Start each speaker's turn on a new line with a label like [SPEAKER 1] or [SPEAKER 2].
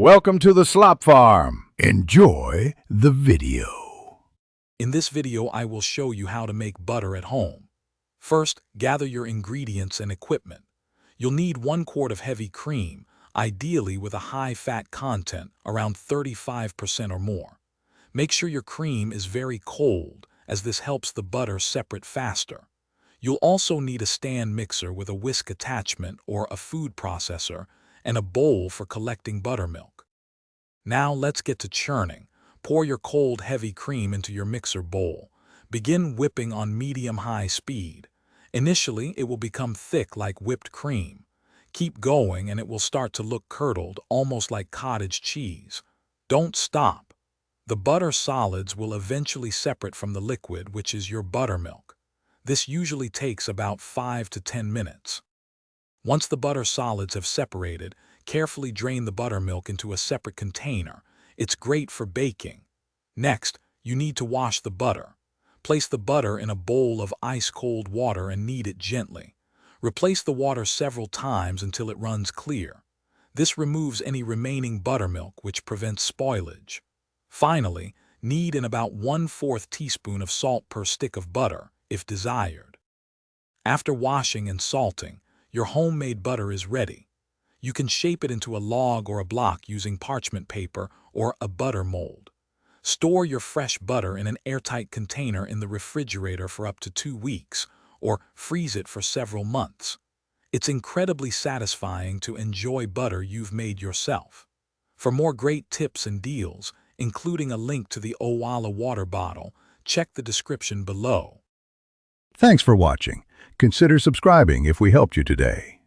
[SPEAKER 1] Welcome to the Slop Farm. Enjoy the video.
[SPEAKER 2] In this video, I will show you how to make butter at home. First, gather your ingredients and equipment. You'll need 1 quart of heavy cream, ideally with a high fat content, around 35% or more. Make sure your cream is very cold, as this helps the butter separate faster. You'll also need a stand mixer with a whisk attachment or a food processor, and a bowl for collecting buttermilk. Now let's get to churning. Pour your cold, heavy cream into your mixer bowl. Begin whipping on medium-high speed. Initially, it will become thick like whipped cream. Keep going and it will start to look curdled, almost like cottage cheese. Don't stop. The butter solids will eventually separate from the liquid, which is your buttermilk. This usually takes about 5 to 10 minutes. Once the butter solids have separated, carefully drain the buttermilk into a separate container. It's great for baking. Next, you need to wash the butter. Place the butter in a bowl of ice-cold water and knead it gently. Replace the water several times until it runs clear. This removes any remaining buttermilk, which prevents spoilage. Finally, knead in about 1/4 teaspoon of salt per stick of butter, if desired. After washing and salting, your homemade butter is ready. You can shape it into a log or a block using parchment paper or a butter mold. Store your fresh butter in an airtight container in the refrigerator for up to 2 weeks, or freeze it for several months. It's incredibly satisfying to enjoy butter you've made yourself. For more great tips and deals, including a link to the Owala water bottle, check the description below.
[SPEAKER 1] Thanks for watching. Consider subscribing if we helped you today.